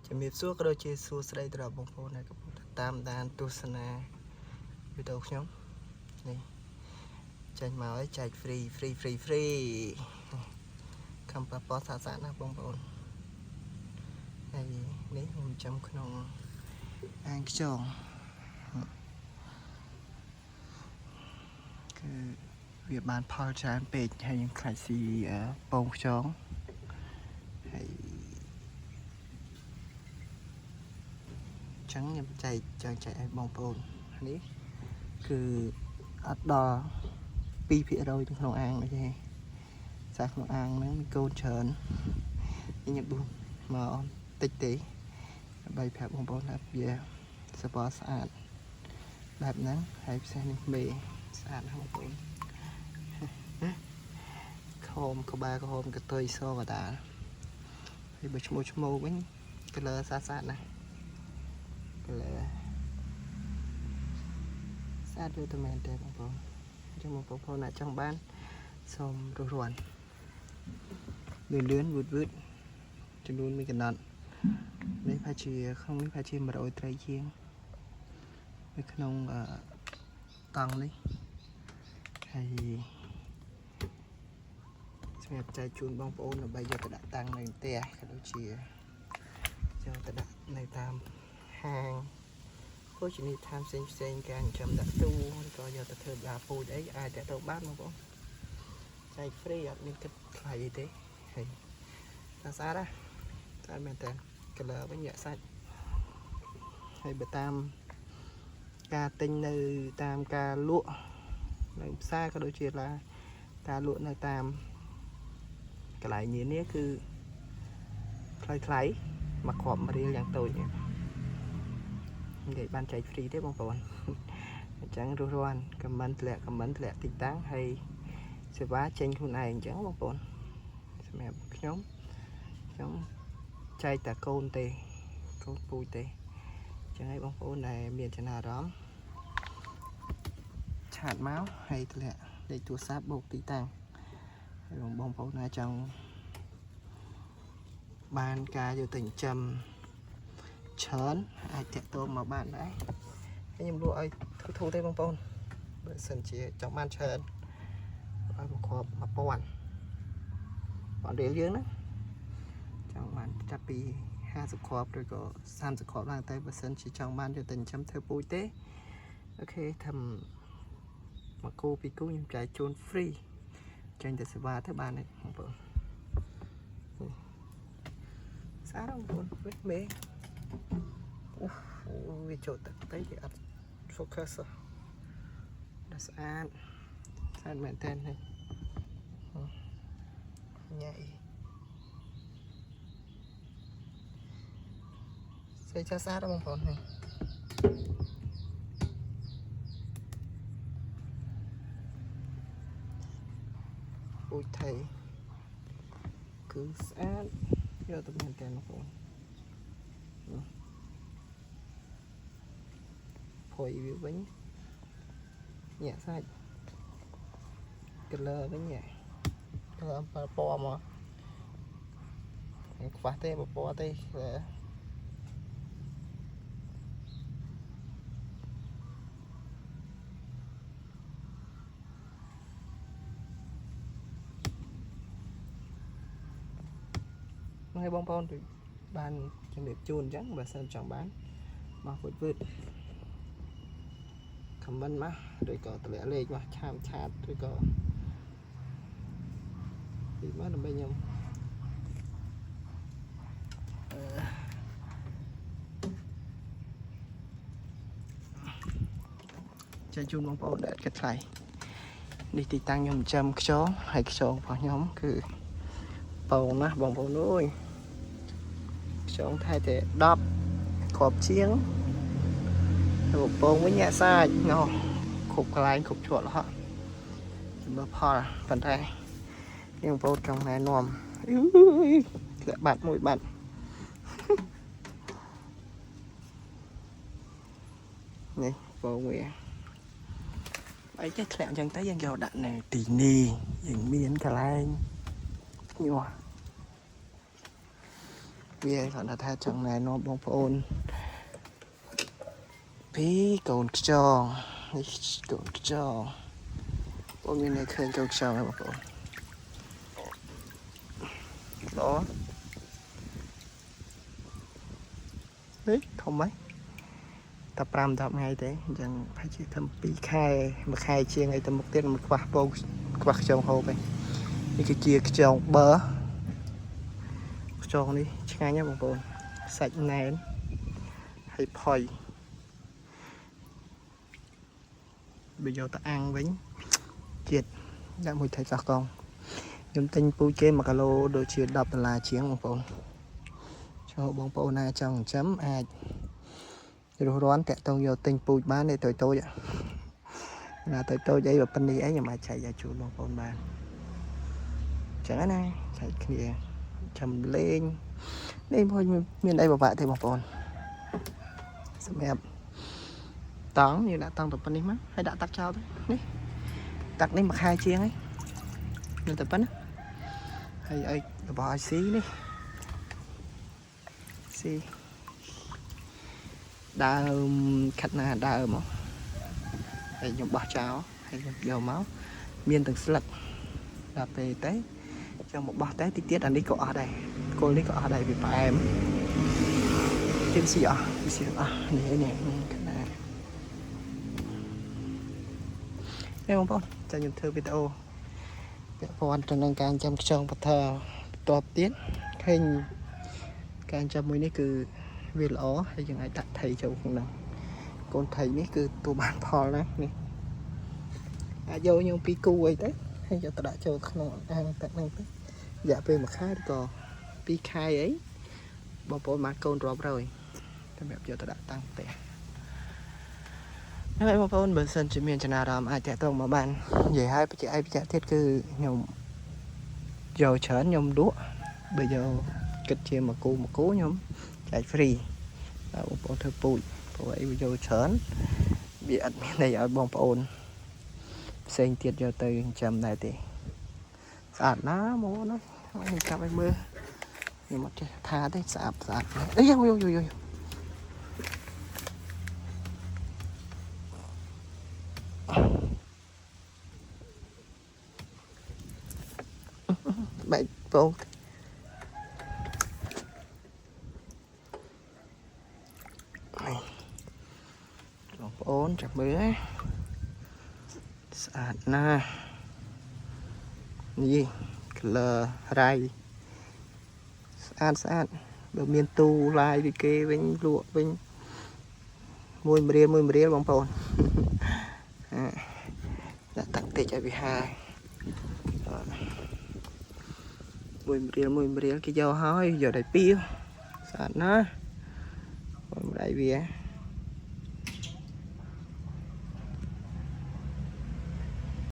จะมีสู้ก็โดยเฉสู้สไลด์ตลอดบงโพนะครับตามด้านตุสนาวิดีโอខ្ញុំนี่ចេញមកឲ្យចែកហ្វ្រីខំប៉ះប៉សាសាណាបងប្អូនហើយនេះខ្ញុំចាំក្នុងអាងខ្យងគឺវាបានផលច្រើនពេកហើយខ្ញុំខ្លាចស៊ីពងខ្យងហើយចឹងខ្ញុំចែកឲ្យបងប្អូននេះគឺអត់ដល់2%ក្នុងអាងនេះទេសាក្នុងអាងហ្នឹងមានកូនច្រើនខ្ញុំដួសមកតិចទេដើម្បីប្រាប់បងប្អូនថាវាសបស្អាតបែបហ្នឹងហើយផ្សេងនេះមេស្អាតណាស់បងប្អូនខោមក្បាលក្រហមកតុយសកដាលហើយបើឈ្មោះវិញ color ស្អាតណាស់ color ស្អាតយូរតែមែនទេបងប្អូនអញ្ចឹងបងប្អូនអ្នកចង់បានសូមរស់រាន់លឿនវឺតចំនួនមួយកណ្ដុតនេះផាជាក្នុងនេះផាជា100ត្រីជាងនៅក្នុងតង់នេះហើយសម្រាប់ចែកជូនបងប្អូនដើម្បីយកទៅដាក់តាំងនៅផ្ទះក៏ដូចជាយកទៅដាក់នៅតាមហាងភោជនីយដ្ឋានផ្សេងការចិញ្ចឹមដាក់ទូក៏យកទៅធ្វើបាពូជអីអាចទៅបានបងប្អូនចែកហ្វ្រីអត់មានគិតថ្លៃទេហើយស្អាតណាស់តែមែនតើ color វិញញាក់សាច់ហើយបើតាមការទិញនៅតាមការលក់នៅផ្សារក៏ដូចជាឡាការលក់នៅតាមកន្លែងនេះគឺថ្លៃមកគ្រាប់រៀលយ៉ាងតូចនេះនិយាយបានចែកហ្វ្រីទេបងប្អូនអញ្ចឹងរស់រាន់ខមមិនធ្លាក់ទីតាំងហើយសេវាចេញខ្លួនឯងអញ្ចឹងបងប្អូនសម្រាប់ខ្ញុំចែកតែកូនទេកូនពូជទេអញ្ចឹងឲ្យបងប្អូនដែលមានចំណារអារម្មណ៍ឆាតមកហើយធ្លាក់លេខទូរស័ព្ទបូកទីតាំងហើយបងប្អូនណាចង់បានការយកទៅចិញ្ចឹមច្រើនអាចតាក់ទងមកបានដែរហើយខ្ញុំលក់ឲ្យធូរទេបងប្អូនបើសិនជាចង់បានច្រើនឲ្យមកគ្រាប់1000រៀលយើងណាចង់បានចាប់ពី50គ្រាប់ឬក៏30គ្រាប់ឡើងទៅបើសិនជាចង់បានយកទៅចិញ្ចឹមធ្វើពូជទេអូខេធ្វើមកគូពីគូខ្ញុំចែកជូន free ចេញទៅសេវាទៅបានទេបងប្អូនស្អាតបងប្អូនមេអូវាចូលទឹកទៅគេអត់ focus ដល់ស្អាតមែនតើនេះញ៉ៃស្អាតស្អាតបងប្អូននេះពូជថៃគឺស្អាតយកទៅមែនតើបងប្អូនភ័យវាវិញញាក់សាច់ color វិញញាក់ color ពណ៌មកខ្វះទេពណ៌ទេហើយបងប្អូនបានជំរាបជូនអញ្ចឹងបើសិនចង់បានមកវឺតខមមិនមកឬក៏តម្លាក់លេខមកឆាតឬក៏ពីមកដើម្បីខ្ញុំចែកជូនបងប្អូនដែលគិតថ្លៃនេះទីតាំងខ្ញុំចាំខ្យងហើយខ្យងរបស់ខ្ញុំគឺបងណាបងប្អូនអើយខ្យងថែតែ10គ្រាប់ជាងទៅពងវិញញាក់សាច់ណោះគ្រប់កន្លែងគ្រប់ជាប់រហ័សមើលផលប៉ុន្តែខ្ញុំបងប្អូនចង់ណែនាំធ្លាក់បាត់មួយបាត់នេះបងវាអីចេះធ្លាក់អញ្ចឹងទៅយើងយកដាក់នៅទីនេះយើងមានកន្លែងញ័រ វាគាត់ថាចង់ណែនាំបងប្អូនពីកូនខ្យងនេះកូនខ្យងបងមានតែឃើញកូនខ្យងហើយបងប្អូនល្អនេះធំហើយតែ5 10ថ្ងៃទេអញ្ចឹងប្រហែលជាធ្វើ2ខែ1ខែជាងអីទៅមុខទៀតមិនខ្វះពងខ្វះខ្យងហូបទេនេះគឺជាខ្យងបើខ្យងនេះឆ្ងាញ់ណាស់បងប្អូនសាច់ណែនហើយផុយបើយកទៅអាំងវិញជាតិដាក់មួយថៃសោះកងខ្ញុំទិញពូជគេ1គីឡូដូចជា$10ជាងបងប្អូនចូលបងប្អូនណាចង់ចិញ្ចឹមអាចរស់រាន់តាក់តងយកទិញពូជបានទេតូចណាតូចអីបើប៉ុណ្នេះអីខ្ញុំអាចចែកឲ្យជូនបងប្អូនបានចឹងណាចែកគ្នាចាំលេងនេះមិនមានអីពិបាកទេបងប្អូនសម្រាប់តង់យើងដាក់តង់ទៅប៉ុណ្នេះមកហើយដាក់ទឹកចោលទៅនេះទឹកនេះ1ខែជាងហើយនៅតែប៉ុណ្ណាហើយឲ្យរបស់ឲ្យស៊ីនេះស៊ីដើមខាត់ណាដើមមកហើយខ្ញុំបោះចោលហើយខ្ញុំយកមកមានទាំងស្លឹកដល់ពេលទៅចាំមកបោះតែតិចទៀតអានេះក៏អស់ដែរគល់នេះក៏អស់ដែរវាផ្អែមជិះស៊ីអស់ស៊ីអស់នេះខាត់ណានេះបងប្អូនចាំខ្ញុំធ្វើវីដេអូពាក់ព័ន្ធទៅនឹងការចាំខ្យងបថបន្ទាប់ទៀតឃើញការចាំមួយនេះគឺវាល្អហើយយើងអាចដាក់ថៃចូលក្នុងនោះកូនថៃនេះគឺទូបានផលណានេះអាចយកខ្ញុំ2គូអីទៅហើយយកទៅដាក់ចូលក្នុងអាងទឹកហ្នឹងទៅរយៈពេល1ខែឬក៏2ខែអីបងប្អូនបានកូនរាប់រយសម្រាប់យកទៅដាក់តាំងផ្ទះហើយបងប្អូនបើសិនជាមានចំណារអារម្មណ៍អាចតាក់ទងមកបាននិយាយឲ្យបច្ចៈទៀតគឺខ្ញុំយកច្រើនខ្ញុំលក់បើយកគិតជា1គូខ្ញុំចែកហ្វ្រីបងប្អូនធ្វើពូជព្រោះអីវាយកច្រើនវាអត់មានអីឲ្យបងប្អូនផ្សេងទៀតយកទៅចិញ្ចឹមដែរទេស្អាតណាស់មកណាខ្ញុំចាប់ឲ្យមើលខ្ញុំអត់ចេះថាទេស្អាតអីយបែកពងបងប្អូនចាប់មើលណាស្អាតណាស់នេះ color រ៉ៃស្អាតបើមានទូឡាយពីគេវិញលក់វិញមួយម្រៀលបងប្អូនដាក់តាក់តិចឲ្យវាហាមួយម្រៀលគេយកហើយយកដៃពីស្អាតណាស់បងដៃវា